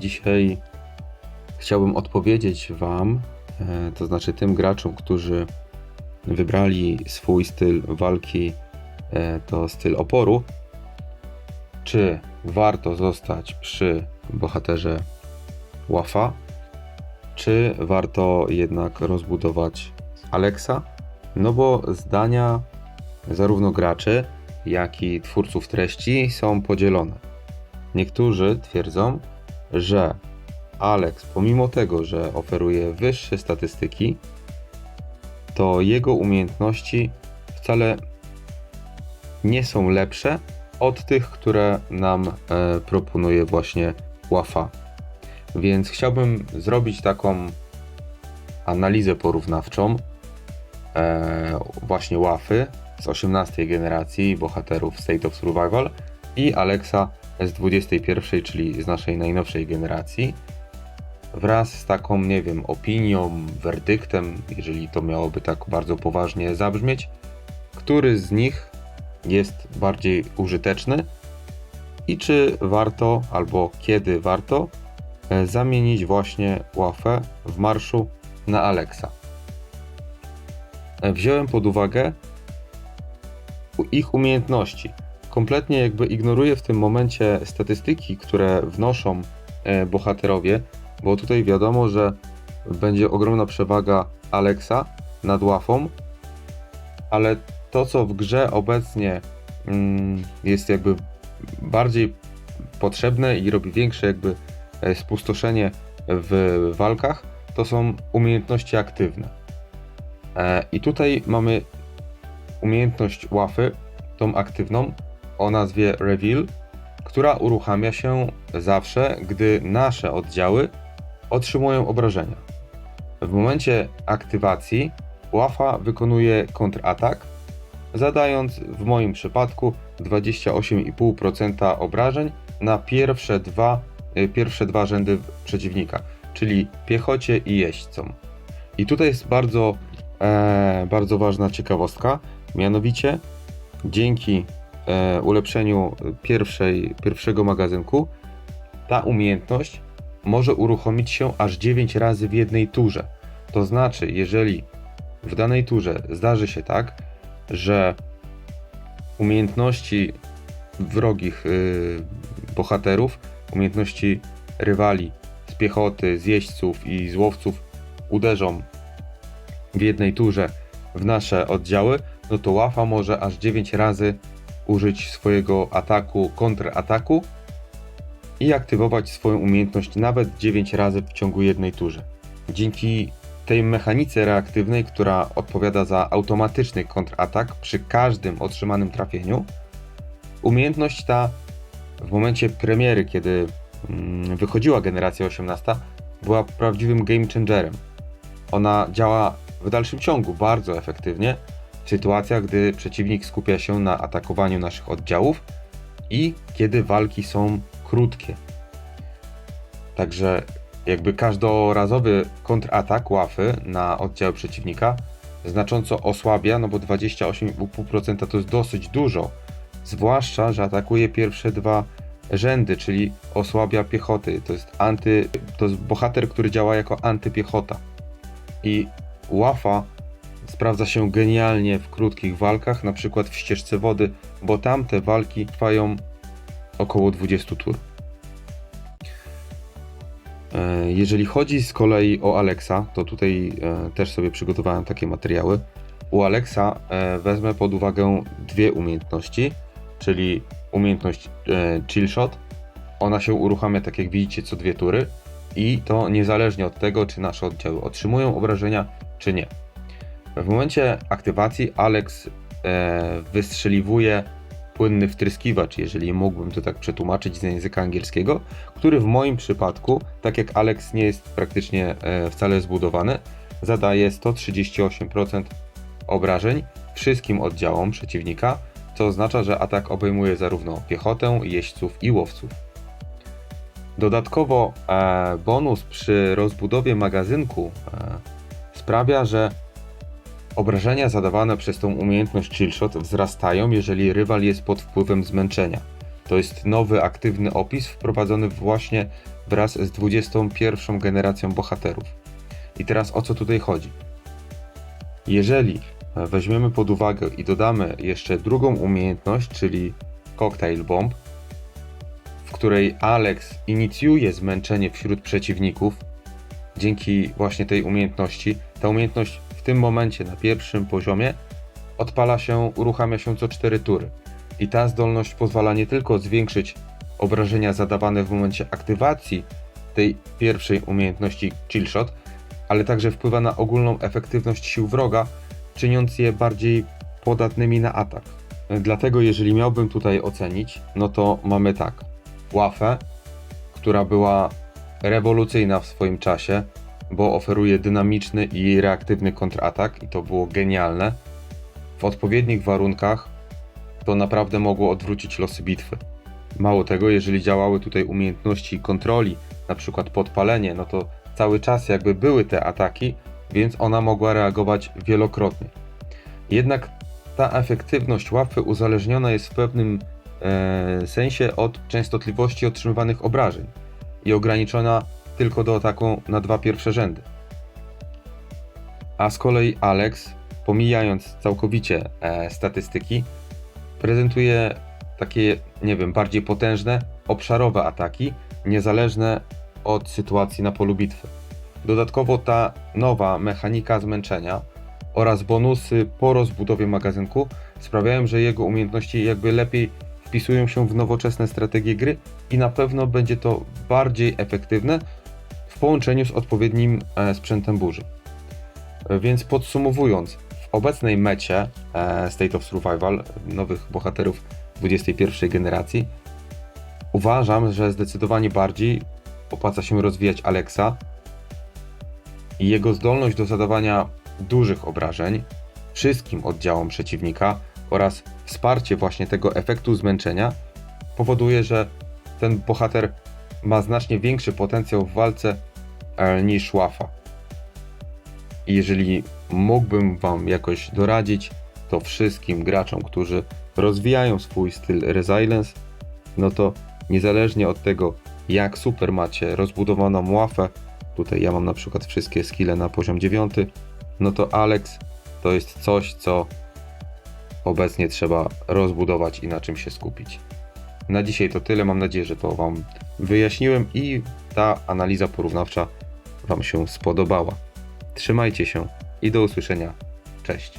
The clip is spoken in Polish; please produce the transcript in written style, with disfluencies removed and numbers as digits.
Dzisiaj chciałbym odpowiedzieć Wam, to znaczy tym graczom, którzy wybrali swój styl walki, to styl oporu, czy warto zostać przy bohaterze Łafa, czy warto jednak rozbudować Alexa. No bo zdania zarówno graczy, jak i twórców treści są podzielone. Niektórzy twierdzą, że Alex, pomimo tego, że oferuje wyższe statystyki, to jego umiejętności wcale nie są lepsze od tych, które nam proponuje właśnie Łafa. Więc chciałbym zrobić taką analizę porównawczą właśnie Łafy z 18 generacji bohaterów State of Survival i Alexa z 21, czyli z naszej najnowszej generacji, wraz z taką, nie wiem, opinią, werdyktem, jeżeli to miałoby tak bardzo poważnie zabrzmieć, który z nich jest bardziej użyteczny i czy warto, albo kiedy warto zamienić właśnie Łafę w marszu na Alexa. Wziąłem pod uwagę ich umiejętności. Kompletnie jakby ignoruję w tym momencie statystyki, które wnoszą bohaterowie, bo tutaj wiadomo, że będzie ogromna przewaga Alexa nad Łafą, ale to, co w grze obecnie jest jakby bardziej potrzebne i robi większe jakby spustoszenie w walkach, to są umiejętności aktywne. I tutaj mamy umiejętność Łafy, tą aktywną, o nazwie Reveal, która uruchamia się zawsze, gdy nasze oddziały otrzymują obrażenia. W momencie aktywacji Łafa wykonuje kontratak, zadając w moim przypadku 28,5% obrażeń na pierwsze dwa rzędy przeciwnika, czyli piechocie i jeźdźcom. I tutaj jest bardzo ważna ciekawostka, mianowicie dzięki ulepszeniu pierwszego magazynku ta umiejętność może uruchomić się aż 9 razy w jednej turze. To znaczy, jeżeli w danej turze zdarzy się tak, że umiejętności wrogich bohaterów, umiejętności rywali z piechoty, z jeźdźców i z łowców uderzą w jednej turze w nasze oddziały, no to Łafa może aż 9 razy użyć swojego ataku, kontrataku i aktywować swoją umiejętność nawet 9 razy w ciągu jednej turze. Dzięki tej mechanice reaktywnej, która odpowiada za automatyczny kontratak przy każdym otrzymanym trafieniu, umiejętność ta w momencie premiery, kiedy wychodziła generacja 18, była prawdziwym game changerem. Ona działa w dalszym ciągu bardzo efektywnie w sytuacjach, gdy przeciwnik skupia się na atakowaniu naszych oddziałów i kiedy walki są krótkie. Także jakby każdorazowy kontratak Łafy na oddział przeciwnika znacząco osłabia, no bo 28,5% to jest dosyć dużo, zwłaszcza, że atakuje pierwsze dwa rzędy, czyli osłabia piechoty. To jest bohater, który działa jako antypiechota. I Łafa sprawdza się genialnie w krótkich walkach, na przykład w ścieżce wody, bo tamte walki trwają około 20 tur. Jeżeli chodzi z kolei o Alexa, to tutaj też sobie przygotowałem takie materiały. U Alexa wezmę pod uwagę dwie umiejętności, czyli umiejętność Chill Shot. Ona się uruchamia, tak jak widzicie, co 2 tury i to niezależnie od tego, czy nasze oddziały otrzymują obrażenia, czy nie. W momencie aktywacji Alex wystrzeliwuje płynny wtryskiwacz, jeżeli mógłbym to tak przetłumaczyć z języka angielskiego, który w moim przypadku, tak jak Alex nie jest praktycznie wcale zbudowany, zadaje 138% obrażeń wszystkim oddziałom przeciwnika, co oznacza, że atak obejmuje zarówno piechotę, jeźdźców i łowców. Dodatkowo bonus przy rozbudowie magazynku sprawia, że obrażenia zadawane przez tą umiejętność Chillshot wzrastają, jeżeli rywal jest pod wpływem zmęczenia. To jest nowy, aktywny opis wprowadzony właśnie wraz z 21 generacją bohaterów. I teraz o co tutaj chodzi? Jeżeli weźmiemy pod uwagę i dodamy jeszcze drugą umiejętność, czyli Cocktail Bomb, w której Alex inicjuje zmęczenie wśród przeciwników, dzięki właśnie tej umiejętności, ta umiejętność w tym momencie na pierwszym poziomie uruchamia się co 4 tury. I ta zdolność pozwala nie tylko zwiększyć obrażenia zadawane w momencie aktywacji tej pierwszej umiejętności Killshot, ale także wpływa na ogólną efektywność sił wroga, czyniąc je bardziej podatnymi na atak. Dlatego jeżeli miałbym tutaj ocenić, no to mamy tak. Waffę, która była rewolucyjna w swoim czasie, bo oferuje dynamiczny i reaktywny kontratak i to było genialne. W odpowiednich warunkach to naprawdę mogło odwrócić losy bitwy. Mało tego, jeżeli działały tutaj umiejętności kontroli, na przykład podpalenie, no to cały czas jakby były te ataki, więc ona mogła reagować wielokrotnie. Jednak ta efektywność Waffy uzależniona jest w pewnym sensie od częstotliwości otrzymywanych obrażeń i ograniczona tylko do ataku na 2 pierwsze rzędy. A z kolei Alex, pomijając całkowicie statystyki, prezentuje takie, nie wiem, bardziej potężne, obszarowe ataki, niezależne od sytuacji na polu bitwy. Dodatkowo ta nowa mechanika zmęczenia oraz bonusy po rozbudowie magazynku sprawiają, że jego umiejętności jakby lepiej wpisują się w nowoczesne strategie gry i na pewno będzie to bardziej efektywne w połączeniu z odpowiednim sprzętem burzy. Więc podsumowując, w obecnej mecie State of Survival nowych bohaterów 21 generacji uważam, że zdecydowanie bardziej opłaca się rozwijać Alexa i jego zdolność do zadawania dużych obrażeń wszystkim oddziałom przeciwnika oraz wsparcie właśnie tego efektu zmęczenia powoduje, że ten bohater ma znacznie większy potencjał w walce niż Waffa. I jeżeli mógłbym Wam jakoś doradzić, to wszystkim graczom, którzy rozwijają swój styl Resilience, no to niezależnie od tego, jak super macie rozbudowaną Waffę, tutaj ja mam na przykład wszystkie skille na poziom 9, no to Alex to jest coś, co obecnie trzeba rozbudować i na czym się skupić. Na dzisiaj to tyle, mam nadzieję, że to Wam wyjaśniłem i ta analiza porównawcza Wam się spodobała. Trzymajcie się i do usłyszenia. Cześć.